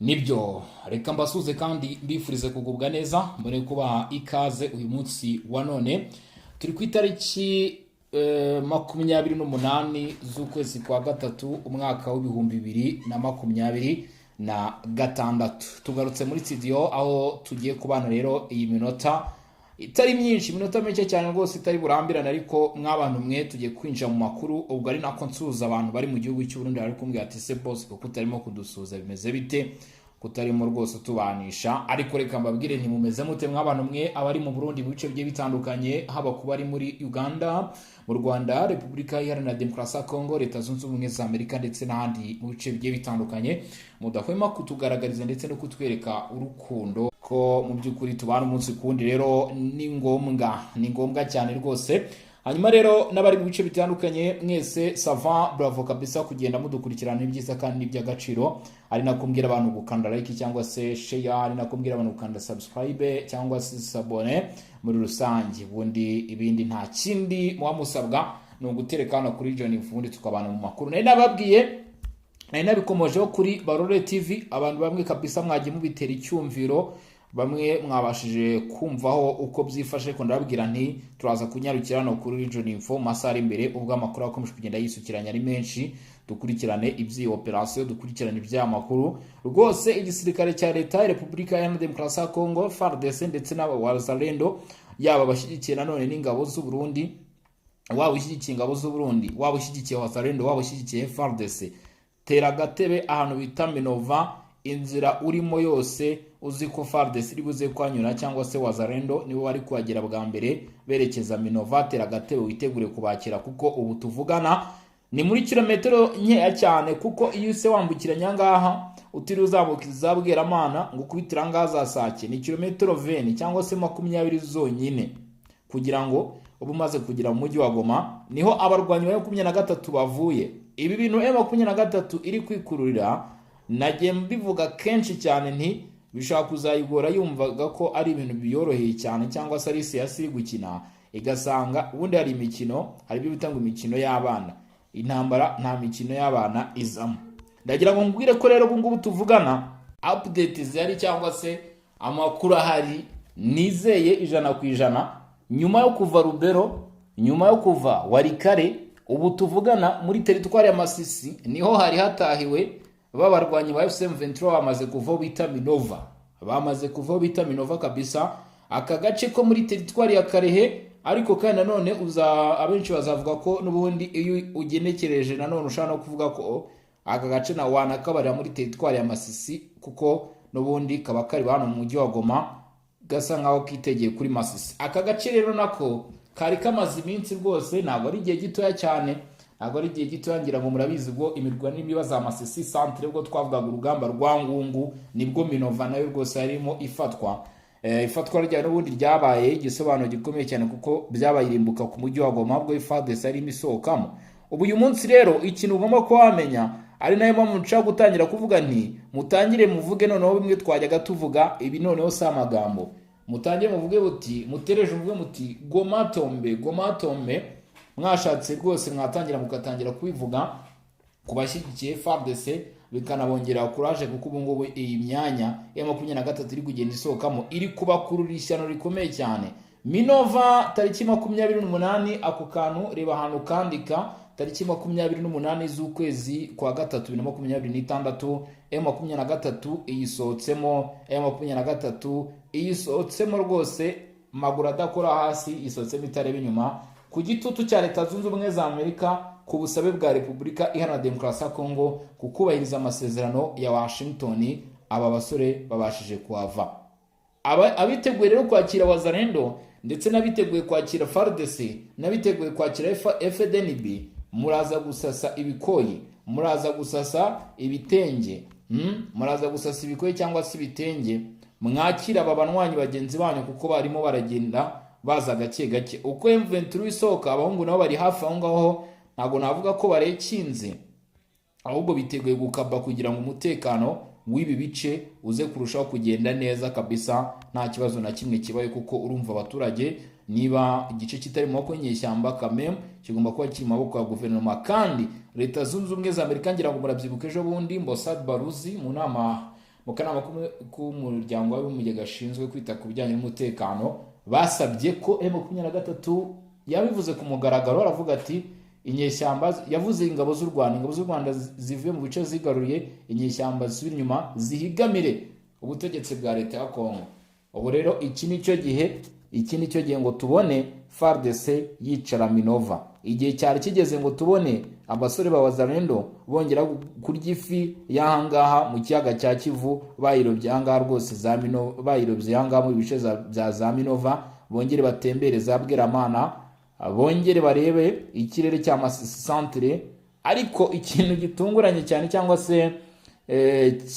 Nibyo reka mbasuze kandi mbifurize kugubwa neza mbone kubaha ikaze uyu munsi wa none turi ku itariki 28 z'ukwezi kwa gatatu umwaka w'ibihumbi 2026 tugarutse muri studio aho tugiye kubana rero iyi minota itari myinshi, minota mike cyane rwose itari burambirana, ariko mwabantu mwe tugiye kwinjira mu makuru. Ubwo ari nako nsuza abantu bari mu gihugu cy'u Burundi ari kumbwira ati se boss kuko utarimo kudusuza bimeze bite, kutarimo rwose tubanisha. Ariko reka mbabwire ntimumeze mute mwabantu mwe abari mu Burundi mu bice bigiye bitandukanye, haba kuba ari muri Uganda, mu Rwanda, Repubulika Iharanira Demokarasi ya Kongo, Leta Zunze Ubumwe za Amerika ndetse n'ahandi mu bice bigiye bitandukanye, mudahwema kutugaragariza ndetse no kutwereka urukundo ko mu by'ukuri tubana umunsi kundi. Rero ni ngombwa cyane rwose. Hanyuma rero n'abari mu bice bitandukanye mwese sava bravo kabisa kugenda mudukurikirana ibyiza kandi n'iby'agaciro. Ari nakumbwira abantu gukanda like cyangwa se share, ari nakumbwira abantu gukanda subscribe cyangwa se s'abone muri rusange. Ubundi ibindi nta kindi muwamusabwa no guterekana kuri John Mfundi tukabana mu makuru. Nari nabikomojeho kuri Barore TV, abantu bamwe kabisa mwagiye mubitera icyumviro, bamwe mwabashije kumvaho uko byifashe, ko ndababwira nti turaza kunyarukira no kuri Region Info masari imbere ubwo amakuru akomeje kugenda yisukiranya ari menshi. Dukurikirane ibyi operation, dukurikirane ibyamakuru rwose. Igisirikare cya leta Repubulika Iharanira Demokarasi ya Kongo FARDC ndetse n'abazalendo, yaba bashyigikiye nanone n'ingabo z'u Burundi, waba ushyigikiye ingabo z'u Burundi, waba ushyigikiye abazalendo, waba ushyigikiye FARDC, tera gatebe ahantu bita Minova. Inzira urimo yose uzi ko FARDC iri buze kwanyura cyangwa se wazalendo nibo bari kuhagera bwa mbere berekeza Minova, tera gatebe witegure kubakira kuko ubu tuvugana ni muri kilometero nkeya cyane, kuko iyo se wambukiranya ngaha utiri uzamukiza Bweramana ngo kubitira ngaha za Sake ni kilometero 20 cyangwa se 20 zonyine, kugira ngo ubu maze kugira mu mujyi wa Goma niho abarwanyi ba 23 bavuye. Ibi bintu M23 iri kwikururira nagiye mbivuga kenshi cyane nti bishaka kuzayigora yumvaga ko ari ibintu biyoroheye cyane cyangwa se ari siyasi iri gukina, igasanga ubundi hari imikino, hari ibyo bitanga imikino y'abana. Intambara nta mikino y'abana izamo. Ndagira ngo mbwire ko rero ngubu tuvugana update zari cyangwa se amakuru ahari nizeye 100% nyuma yo kuva Rubero, nyuma yo kuva Warikare, ubu tuvugana muri teritwari ya Masisi niho hari hatahiwe babarwanyi ba FM23 bamaze kuva bita Minova, kabisa aka gace ko muri teritwari ya Karehe. Ariko kandi nanone abenshi bazavuga ko n'ubundi iyo ugenekereje nanone ushaka no kuvuga ko aka gace na wana kabarira muri teritwari ya Masisi, kuko n'ubundi kaba kari hano mu mujyi wa Goma gasa nkaho kitegeye kuri Masisi. Aka gace rero nako kari kamaze iminsi rwose, ntabwo ari igihe gitoya cyane, ngira ngo murabizi ubwo imirwa n'imiba za Masisi centre ubwo twavugaga urugamba rwa Ngungu nibwo Minova nayo rwose yarimo ifatwa. Ifatwa rya n'ubundi ryabaye igisobanuro gikomeye cyane kuko byabaye irimbuka ku mujyi wa Goma ubwo FARDC ari imisokamo. Ubu uyu munsi rero ikintu ugomba kwamenya ari nayo mpamvu nshaka gutangira kuvuga nti mutangire muvuge noneho bimwe twajyaga tuvuga, ibi noneho si amagambo. Mutangire muvuge buti mutereje muvuge muti Goma tombe. Mwashatse rwose mwatangira mukatangira kubivuga kubashyigikiye FARDC, bikanabongera courage kuko ubu ngubu iyi myanya ya 23 iri kugenda isokamo iri kubakurura ishyano rikomeye cyane. Minova tariki 28, ako kantu reba ahantu kandika tariki 28 z'ukwezi kwa gatatu 2026 M23 iyisotsemo rwose maguru adakora hasi, isotsemo itareba inyuma ku gitutu cya Leta Zunze Ubumwe za Amerika ku busabe bwa Repubulika Iharanira Demokarasi ya Kongo kukubahiriza amasezerano ya Washington. Aba basore babashije kuhava. Abiteguye rero kwakira wazalendo ndetse n'abiteguye kwakira FARDC n'abiteguye kwakira FDNB, muraza gusasa ibikoyi, muraza gusasa ibitenge, ibikoyi cyangwa se ibitenge, mwakira aba banwanyi bagenzi banyu kuko barimo baragenda baza gake. Uko M23 isoka abahungu nabo bari hafi aho ngaho, ntago navuga ko barekinze, ahubwo biteguye gukaba kugira ngo umutekano w'ibi bice uze kurushaho kugenda neza kabisa, nta kibazo na kimwe kibaye. Kuko urumva abaturage niba igice kitari mu maboko y'inyeshyamba kamem kigomba kuba kiri mu maboko ya guverinoma. Kandi Leta Zunze Ubumwe za Amerika ngira ngo murabyibuka ejo bundi Mossad Baruzi mu mu kanama k'umuryango w'abibumbye gashinzwe kwita ku bijyanye n'umutekano basabye ko M23 yabivuze ku mugaragaro, aravuga ati inyeshyamba, yavuze ingabo z'u Rwanda zivuye mu bice zigaruriye, inyeshyamba zisubira inyuma zihigamire ubutegetsi bwa leta ya Kongo. Ubu rero iki nicyo gihe ngo tubone FARDC yicara Minova. Igihe cyari kigeze ngo tubone abasore ba Wazalendo bongera kurya ifi y'ahangaha mu kiyaga cya Kivu, bayirobye ahangaha rwose za Minova, bayirobye ahangaha mu bice bya za Minova, bongere batembere za Bweramana, bongere barebe ikirere cya Masisi centre. Ariko ikintu gitunguranye cyane cyangwa se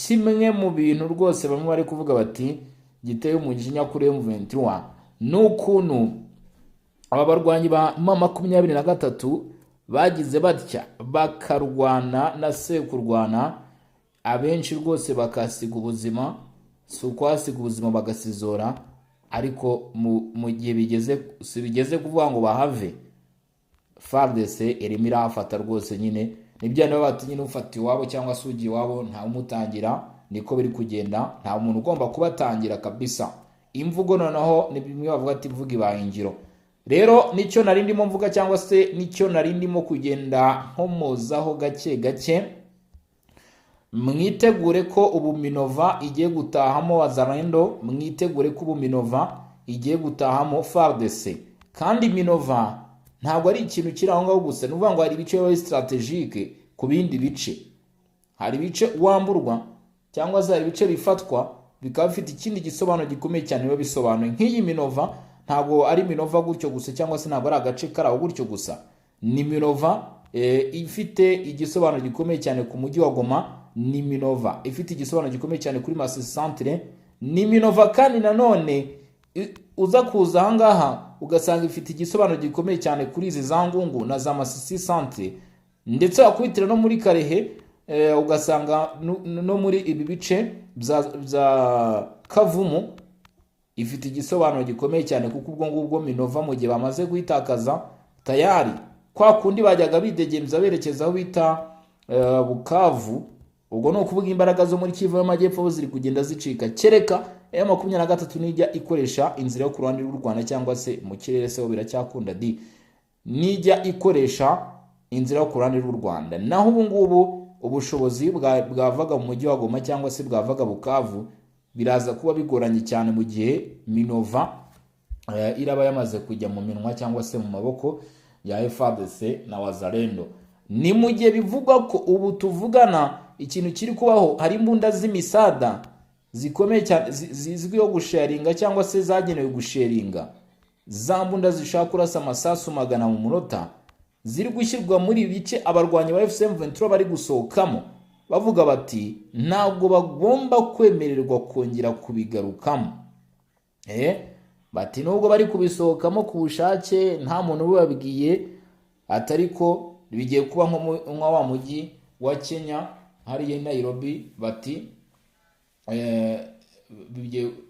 kimwe mu bintu rwose bamwe bari kuvuga bati giteye umujinya kuri M23 n'ukuntu aba barwanyi ba M23 bagize batya bakarwana na sekurwana, abenshi rwose bakasiga ubuzima, si ukwasiga ubuzima bagasizora, ariko mu gihe bigeze kuvuga ngo bahave, FARDC irimo irafata rwose nyine. Nibyo niba bati nyine ufata iwabo cyangwa se ugiye iwabo nta umutangira, niko biri kugenda, nta muntu ugomba kubatangira kabisa. Imvugo noneho ni bimwe bavuga ati mvuga ibaye ingiro. Rero nicyo nari ndimo mvuga cyangwa se nicyo nari ndimo kugenda nkomozaho gake gake. Mwitegure ko ubu Minova igiye gutahamo Wazalendo, mwitegure ko ubu Minova igiye gutahamo FARDC. Kandi Minova ntabwo ari ikintu kiri aho ngaho gusa, nuvuga ngo hari ibice byo strategique ku bindi bice. Hari ibice wamburwa cyangwa se hari ibice bifatwa bikaba bifite ikindi gisobanuro gikomeye cyane biba bisobanuye. Nk'iyi Minova ntabwo ari Minova gutyo gusa, cyangwa se ntabwo ari agace karaho gutyo gusa. Ni Minova ifite igisobanuro gikomeye cyane ku mujyi wa Goma, ni Minova ifite igisobanuro gikomeye cyane kuri Masisi centre, ni Minova kandi nanone uza kuza ahangaha ugasanga ifite igisobanuro gikomeye cyane kuri izi za Ngungu na za Masisi centre, ndetse wakubitira no muri Karehe, ugasanga no muri ibi bice bya Kavumu ifite igisobanuro gikomeye cyane, kuko ubwo ngubwo Minova mu gihe bamaze guhitakaza tayari kwa kundi bajyaga bidegemza berekeza aho bita Bukavu. Ubwo no kuvuga imbaraga zo muri Kivu y'Amajyepfo ziri kugenda zicika, kereka M23 nijya ikoresha inzira yo ku ruhande rw'u Rwanda, cyangwa se mu kirere se biracyakunda nijya ikoresha inzira yo ku ruhande rw'u Rwanda. Naho ubu ngubu ubushobozi bwavaga mu mujyi wa Goma cyangwa se bwavaga Bukavu biraza kuba bigoranye cyane mu gihe Minova iraba yamaze kujya mu minwa cyangwa se mu maboko ya FARDC na Wazalendo. Ni mu gihe bivugwa ko ubu tuvugana ikintu kiri kubaho hari imbunda z'imisada zikomeye cyane zizwiho gusharinga cyangwa se zagenewe gusharinga, za mbunda zishaka kurasa amasasu 100 mu munota, ziri gushyirwa muri bice abarwanyi ba M23 bari gusohokamo, bavuga bati ntabwo bagomba kwemererwa kongera kubigarukamo. Bati nubwo bari kubisohokamo ku bushake nta muntu ubabwiye, atariko bigiye kuba nko wa mujyi wa Kenya hariya Nairobi. Bati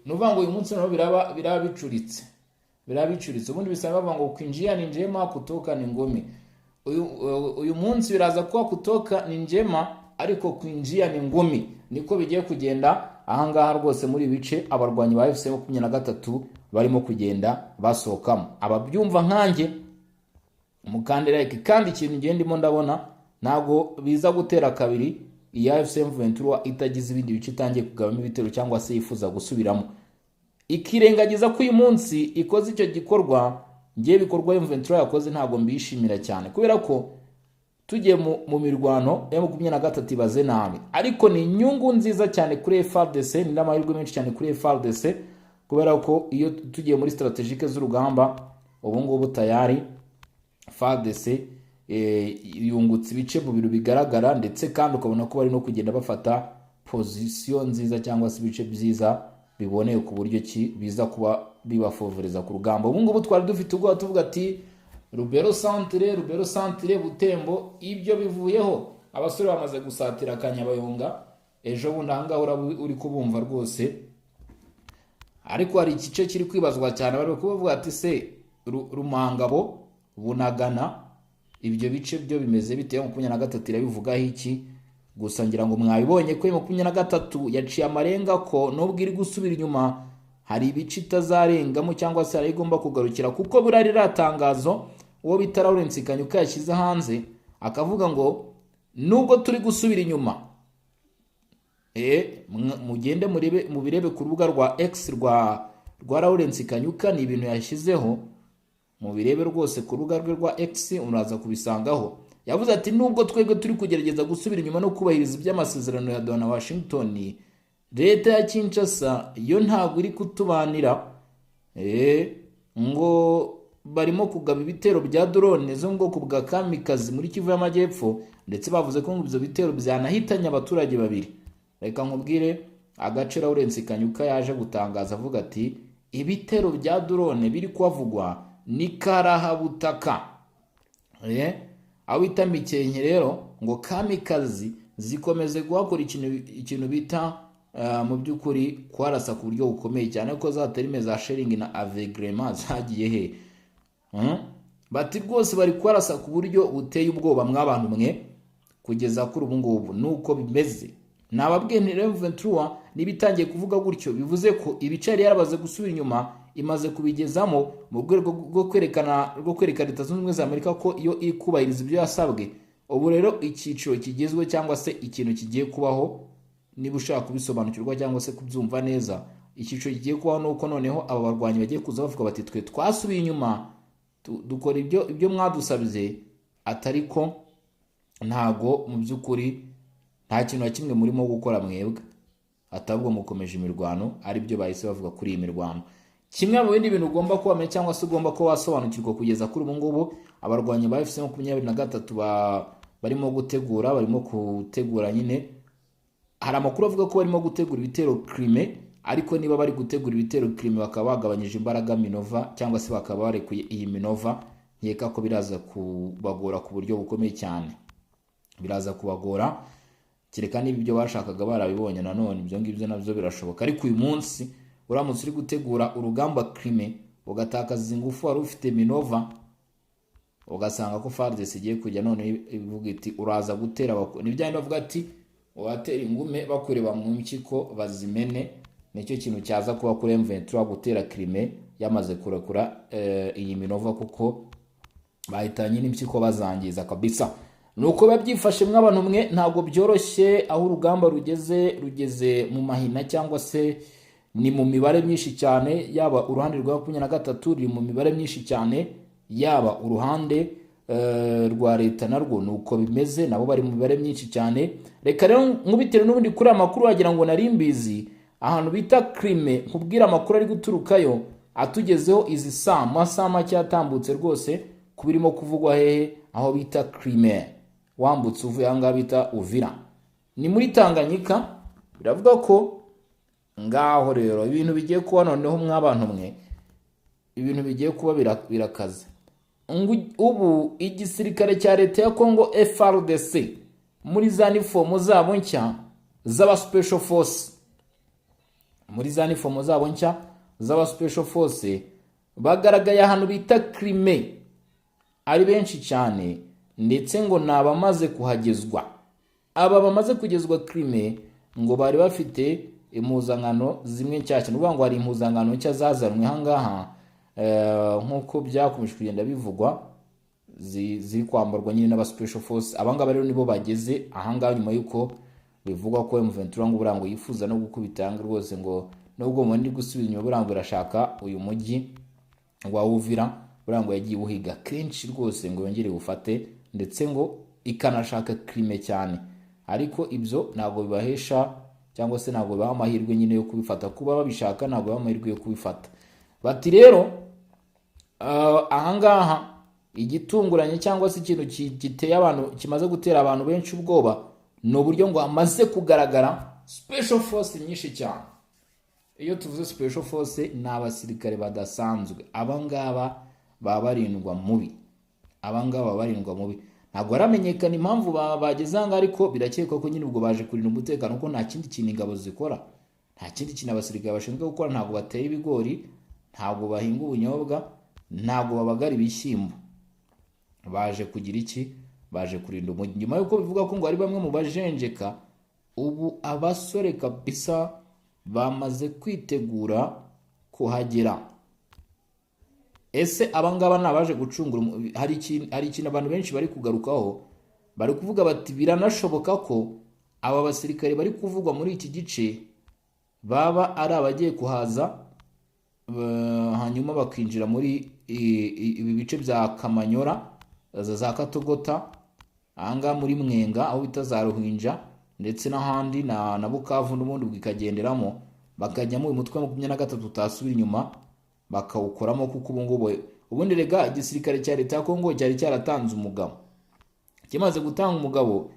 nuvuga ngo uyu munsi no biraba bicuritse, ubundi bisaba bavuga ngo kwinjia ni njema kutoka ni ngome. Uyu munsi biraza kuba kutoka ni njema ariko kwinjia ni ngumi. Niko bigiye kugenda ahangaha rwose muri bice abarwanyi ba FC23 barimo kugenda basohokamo. Ababyumva nkanjye mukandireke, kandi ikintu ndimo ndabona ntago biza gutera kabiri iya FC23 itagize ibindi bice itangiye kugabamo ibitero cyangwa se yifuza gusubiramo, ikirengagiza ko uyu munsi ikoze icyo gikorwa. Ngiye bikorwa M23 yakoze ntago mbishimira cyane, kubera ko tugiye mu mirwano M23 ibaze nabi, ariko ni inyungu nziza cyane kuri FARDC, ni n'amahirwe menshi cyane kuri FARDC, kubera ko iyo tugiye muri strategique z'urugamba ubu ngubu tayari FARDC yungutse ibice mu biro bigaragara, ndetse kandi ukabona ko bari no kugenda bafata position nziza cyangwa se ibice byiza biboneye ku buryo ki biza kuba bibafovoreza ku rugamba. Ubu ngubu twari dufite ubwo tuvuga ati Rubero centre Butembo, ibyo bivuyeho abasore bamaze gusatira Kanyabayonga. Ejo bundanga uri kubumva rwose, ariko hari igice kiri kwibazwa cyane, bari kuvuga ati se Rumangabo, Bunagana, ibyo bice byo bimeze bite? M23 irabivugaho iki? gusa ngira ngo mwabibonye ko 23 yaciye amarenga ko nubwo iri gusubira inyuma hari ibice itazarengamo cyangwa se hari igomba kugarukira, kuko burari ratangazo uwo bita Lawrence Kanyuka yashyize hanze akavuga ngo nubwo turi gusubira inyuma mugende mu birebe ku rubuga rwa X rwa Lawrence Kanyuka, ni ibintu yashyizeho mu birebe rwose ku rubuga rwe rwa X uraza kubisangaho. Yavuze ati nubwo twebwe turi kugerageza gusubira inyuma no kubahiriza iby'amasezerano ya Doha na Washington, leta ya Kinshasa yo ntabwo iri kutubanira ngo barimo kugaba ibitero bya drone zo mu bwoko bwa kamikazi muri Kivu y'Amajyepfo, ndetse bavuze ko ibyo bitero byanahitanye abaturage babiri. Reka nkubwire agace Lawrence Kanyuka yaje gutangaza avuga ati ibitero bya drone biri kwavugwa ni karahabutaka. Aho bita Mikenke rero ngo kamikazi zikomeze guhakora ikintu bita mu by'ukuri kwarasa ku buryo bukomeye cyane ko zaterime za sharing na avegrema zagiye he. Bati rwose bari kwarasa ku buryo buteye ubwoba mw'abantu mwe kugeza kuri ubu ngubu nuko bimeze. Nababwiye ni M23 nibitangiye kuvuga gutyo bivuze ko ibice yari yarabaze gusubira inyuma imaze kubigezamo mu rwego rwo kwerekana Leta Zunze Ubumwe za Amerika ko iyo iri kubahiriza ibyo yasabwe. Ubu rero icyiciro kigezwe cyangwa se ikintu kigiye kubaho, niba ushaka kubisobanukirwa cyangwa se kubyumva neza, icyiciro kigiye kubaho nuko noneho aba barwanyi bagiye kuza bavuga bati twe twasubiye inyuma dukora ibyo mwadusabye, atariko ntago mu by'ukuri nta kintu na kimwe murimo gukora mwebwe, atabwo mukomeje imirwano. Ari byo bahise bavuga kuri iyi mirwano. Kimwe mu bindi bintu ugomba kubamenya cyangwa se ugomba ko wasobanukirwa kugeza kuri ubu ngubu, abarwanyi ba FC23 barimo gutegura nyine, hari amakuru avuga ko barimo gutegura ibitero Crimea, ariko niba bari gutegura ibitero Crimea bakaba bagabanyije imbaraga Minova cyangwa se bakaba barekuye iyi Minova, nkeka ko biraza kubagora ku buryo bukomeye cyane. Biraza kubagora kereka niba ibyo bashakaga barabibonye. Nanone ibyo ngibyo nabyo birashoboka, ariko uyu munsi uramutse uri gutegura urugamba Crimea ugatakaza ingufu wari ufite Minova, ugasanga ko FARDC igiye kujya none ivuga iti uraza gutera nibyanye bavuga ati watera ingume bakureba mu mpyiko bazimene. Nicyo kintu cyaza kuba kuri M23 gutera Crimea yamaze kurakura iyi Minova, kuko bahitanye n'impyiko bazangiza kabisa. Nuko babyifashe mw'abantu mwe ntabwo byoroshye, aho urugamba rugeze mu mahina cyangwa se ni mu mibare myinshi cyane, yaba uruhande rwa 23 ruri mu mibare myinshi cyane, yaba uruhande rwa leta narwo nuko bimeze, nabo bari mu mibare myinshi cyane. Reka rero nkubitire n'ubundi kuri amakuru wagira ngo nari mbizi ahantu bita Crimea, nkubwira amakuru ari guturukayo atugezeho izi masaha make yatambutse rwose kubirimo kuvugwa hehe, aho bita Crimea wambutse uvuye ahangaha bita Uvira ni muri Tanganyika. Biravuga ko ngaho rero ibintu bigiye kuba noneho mw'abantu mwe, ibintu bigiye kuba birakaze. Ubu igisirikare cya leta ya Congo FARDC muri za uniform zabo nshya z'aba special force, muri za uniform zabo nshya z'aba special force bagaragaye ahantu bita Crimea ari benshi cyane, ndetse ngo nabamaze kuhagezwa. Aba bamaze kugezwa Crimea ngo bari bafite impuzankano zimwe nshyashya, n'uvuga ngo hari impuzankano nshya zazanwe ahangaha nk'uko byakomeje kugenda bivugwa, ziri kwambarwa nyine n'aba special force. Abangaba rero nibo bageze ahangaha nyuma yuko bivugwa ko M23 ngo burango yifuza no gukubitanga rwose, ngo nubwo mu ndi gusubira inyuma burango irashaka uyu mujyi wa Uvira, burango yagiye uhiga kenshi rwose ngo yongere bufate, ndetse ngo ikanashaka Crimea cyane. Ariko ibyo ntabwo bibahesha cyangwa se ntabwo baha amahirwe nyine yo kubifata, kuba babishaka ntabwo baha amahirwe yo kubifata. Bati rero ahangaha igitunguranye cyangwa se ikintu giteye abantu, kimaze gutera abantu benshi ubwoba, ni uburyo ngo hamaze kugaragara special force nyinshi cyane. Iyo tuvuze special force ni abasirikare badasanzwe, abangaba baba barindwa mubi, ntabwo aramenyekana impamvu bageze ahangaha, ariko birakekwa ko nyine ubwo baje kurinda umutekano, ko nta kindi kintu ingabo zikora, nta kindi kintu abasirikare bashinzwe gukora. Ntabwo batera ibigori, ntabwo bahinga ubunyobwa, ntabwo babagara ibishyimbo. Baje kugira iki? baje kurinda umujyi. Nyuma yuko bivuga ko ngo ari bamwe mu bajenjeka, ubu abasore kabisa bamaze kwitegura kuhagera. Ese abangaba nabaje gucungura hari ikintu abantu benshi bari kugarukaho, bari kuvuga bati biranashoboka ko aba basirikare bari kuvugwa muri iki gice baba ari abagiye kuhaza hanyuma bakinjira muri ibi bice bya Kamanyora, za Katogota, ahangaha muri Mwenga aho bita za Ruhinja, ndetse n'ahandi na Bukavu n'ubundi bwikagenderamo, bakajyamo uyu mutwe wa 23 utasubira inyuma bakawukoramo, kuko ubundi rega igisirikare cya leta ya Kongo cyari cyaratanze umugabo. Kimaze gutanga umugabo,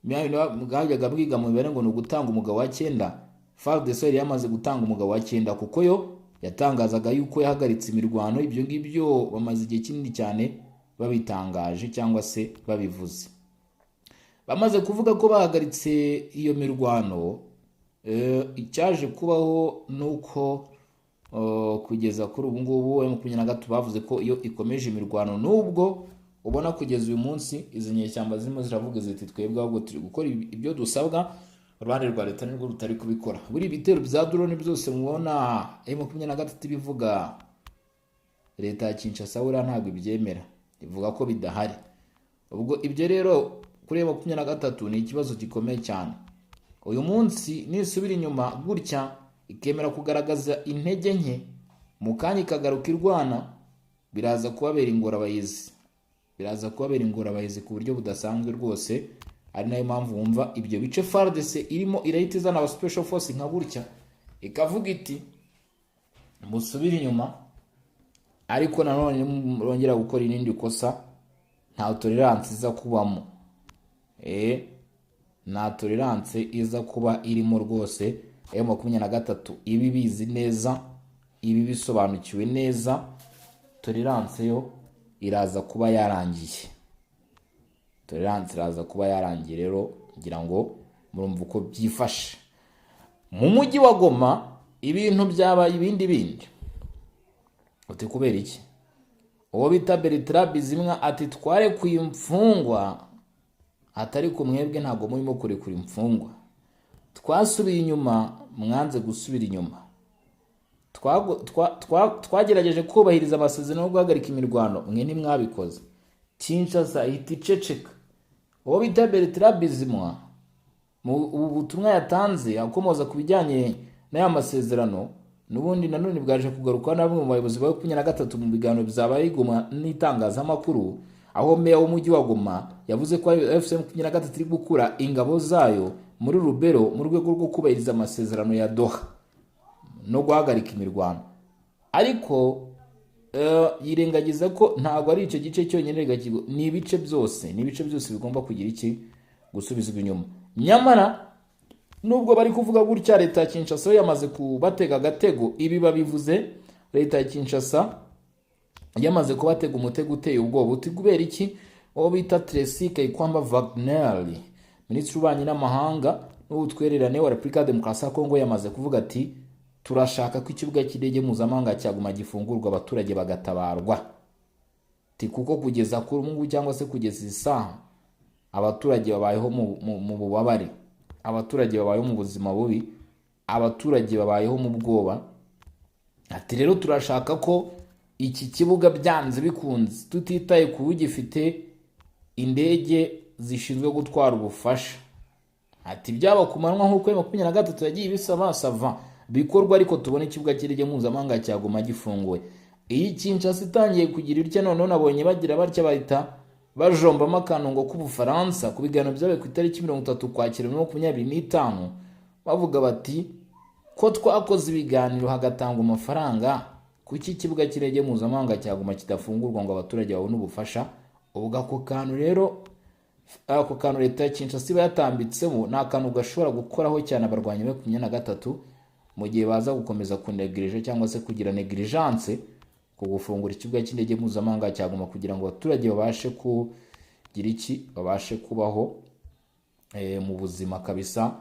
bwajyaga bwiga mu mibare ngo ni ugutanga umugabo wa 9. FARDC yari yamaze gutanga umugabo wa 9, kuko yo yatangazaga yuko yahagaritse imirwano. Ibyo ngibyo bamaze igihe kinini cyane babitangaje cyangwa se babivuze. Bamaze kuvuga ko bahagaritse iyo mirwano, icyaje kubaho nuko kugeza kuri ubu ngubu M23 bavuze ko iyo ikomeje imirwano, nubwo ubona kugeza uyu munsi izi nyeshyamba zirimo ziravuga ziti twebwe ahubwo turi gukora ibyo dusabwa, uruhande rwa leta nirwo rutari kubikora. Buri bitero bya drone byose mubona M23 bivuga, leta ya Kinshasa ura ntabwo ibyemera, ivuga ko bidahari. Ubwo ibyo rero kuri M23 ni ikibazo gikomeye cyane. Uyu munsi nisubira inyuma gutya ikemera kugaragaza intege nke, mu kanya ikagaruka irwana, biraza kubabera ingorabahizi, ku buryo budasanzwe rwose. Ari nayo mpamvu wumva ibyo bice FARDC irimo irahita izana aba special force nka gutya, ikavuga iti musubire inyuma, ariko nanone murongera gukora irindi kosa, nta tolerance iza kubamo. Nta tolerance iza kuba irimo rwose. M23 ibi bizi neza, ibi bisobanukiwe neza, tolerance yo iraza kuba yarangiye. Rero ngira ngo murumva uko byifashe mu mujyi wa Goma. Ibintu byabaye ibindi. Uti kubera iki? Uwo bita Bertrand Bizimwa ati tware kuyimfungwa, atari ko mwebwe ntago murimo kurekura imfungwa. Twasubiye inyuma, mwanze gusubira inyuma. Twagerageje kubahiriza amasezerano yo guhagarika imirwano, mwe ntimwabikoze. Kinshasa ihita iceceka. Uwo bita Bertrand Bizimwa mu butumwa yatanze akomoza ku bijyanye n'aya masezerano, n'ubundi nanone bwaje kugaruka na bamwe mu bayobozi ba 23 mu biganiro byabaye Goma n'itangazamakuru, aho meya w'umujyi wa Goma yavuze ko FCM 23 iri gukura ingabo zayo muri Rubero mu rwego rwo kubahiriza amasezerano ya Doha no guhagarika imirwano. Ariko yirengagiza ko ntabwo ari icyo gice cyonyine gakigo, ni ibice byose bigomba kugira iki gusubizwa inyuma. Nyamara nubwo bari kuvuga gutya, leta ya Kinshasa yamaze kubatega agatego. Ibi babivuze leta ya Kinshasa yamaze kubatega umutego uteye ubwoba. Uti kubera iki? Uwo bita Tracy Kaikwamba Wagner, minisitiri w'ububanyi n'amahanga n'ubutwererane wa Repubulika ya Demokarasi ya Kongo, yamaze kuvuga ati turashaka ko ikibuga cy'indege mpuzamahanga cya Goma gifungurwa, abaturage bagatabarwa. Kuko kugeza kuri ubu ngubu cyangwa se kugeza isaha, abaturage babayeho mu bubabare, abaturage babayeho mu buzima bubi, abaturage babayeho mu bwoba. Ati rero turashaka ko iki kibuga byanze bikunze, tutitaye ku ugifite indege zishinzwe gutwara ubufasha. Ati byaba kumanwa nk'uko M23 yagiye bisaba sava bikorwa, ariko tubone ikibuga cy'indege mpuzamahanga cya Goma gifunguwe. Iyi Kinshasa itangiye kugira iryo, none nabonye bagira batya bahita bajombamo akantu ngo k'Ubufaransa ku biganiro byabaye ku itariki 30 Ukwakira 2025, bavuga bati ko twakoze ibiganiro hagatanga amafaranga, kuki ikibuga cy'indege mpuzamahanga cya Goma kidafungurwa ngo abaturage babone ubufasha. Ubwo ako kantu rero, ako kantu leta ya Kinshasa iba yatambitsemo, nta kantu gashobora gukoraho cyane abarwanyi be 23 mu gihe baza gukomeza kuneglige cyangwa se kugira negligence ku gufungura ikibuga cy'indege mpuzamahanga cya Goma, kugira ngo abaturage babashe kugira iki, babashe kubaho mu buzima kabisa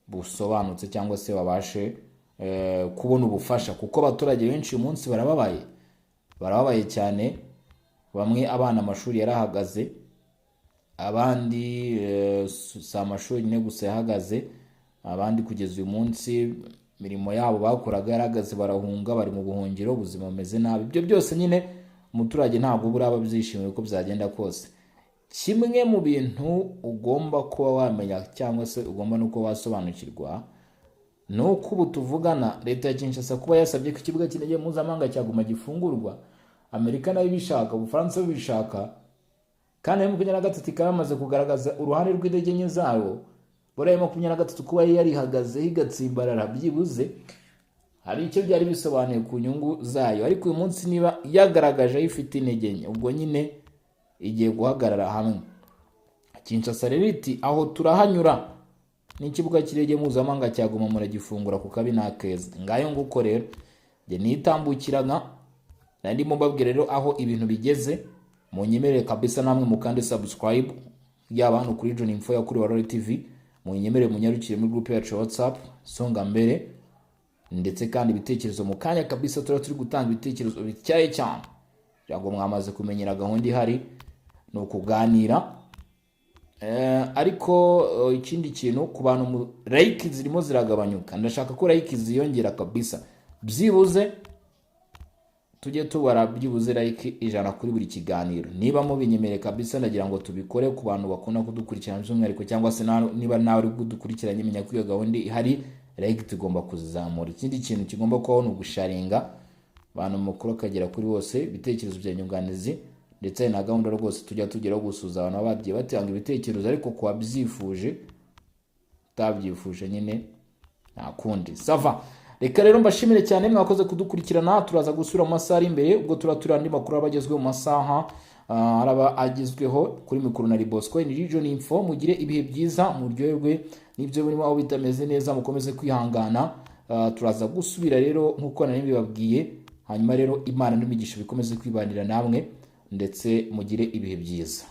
busobanutse, cyangwa se babashe kubona ubufasha. Kuko abaturage benshi uyu munsi barababaye cyane. Bamwe abana amashuri yarahagaze, abandi si amashuri nyine gusa yahagaze, abandi kugeza uyu munsi imirimo yabo bakoraga yarahagaze, barahunga, bari mu buhungiro, ubuzima bumeze nabi. Ibyo byose nyine umuturage ntabwo buraba byishimiye uko byagenda kose. Kimwe mu bintu ugomba kuba wamenya cyangwa se ugomba no kuba wasobanukirwa ni uko ubu tuvugana leta ya Kinshasa kuba yasabye ko ikibuga cy'indege mpuzamahanga cya Goma gifungurwa, Amerika nayo ibishaka, Ubufaransa bishaka, kandi M23 ikaba yamaze kugaragaza uruhande rw'indege nke zayo. Bora M23 kuba yarihagaze higatsimbarara byibuze hari icyo byari bisobanuye ku nyungu zayo, ariko uyu munsi niba yagaragaje ifite intege nke, ubwo nyine igiye guhagarara hamwe. Kinshasa rero iti aho turahanyura n'ikibuga cy'indege mpuzamahanga cya Goma muragifungura ku kabi nakeza. Ngayo nguko rero nge nitambukiraga ndimo mbabwira rero aho ibintu bigeze. Munyemerere kabisa namwe mukande subscribe yaba hano kuri John Info ya kuri Warore TV, munyemerere munyarukire muri group yacu ya WhatsApp songa mbere, ndetse kandi ibitekerezo mu kanya kabisa turi gutanga ibitekerezo bityaye cyane kugira ngo mwamaze kumenyera gahunda ihari no kuganira. Ariko ikindi kintu ku bantu like zirimo ziragabanyuka, ndashaka ko like ziyongera kabisa, byibuze tujye tubara byibuze like 100 kuri buri kiganiro. Niba mubinyemereye kabisa ndagira ngo tubikore ku bantu bakunda kudukurikirana by'umwihariko, cyangwa se niba nawe uri kudukurikiranye menya ko iyo gahunda ihari, like tugomba kuzizamura. Ikindi kintu kigomba kubaho ni ugusharinga abantu mukuru akagera kuri bose, ibitekerezo bya nyunganizi, ndetse na gahunda rwose tujya tugeraho gusuza abantu bagiye batanga ibitekerezo, ariko kuba byifuje tabyifuje nyine nta kundi. Sava, reka rero mbashimire cyane mwakoze kudukurikirana. Turaza gusura mu masaha imbere, ubwo turi andi makuru abagezweho mu masaha araba agezweho. Kuri mikoro na Ribosco ni Region Info. Mugire ibihe byiza, muryoherwe n'ibyo burimo aho bitameze neza, mukomeze kwihangana. Turaza gusubira rero nkuko nari mbibabwiye, hanyuma rero Imana n'imigisha bikomeze kwibanira namwe, ndetse mugire ibihe byiza.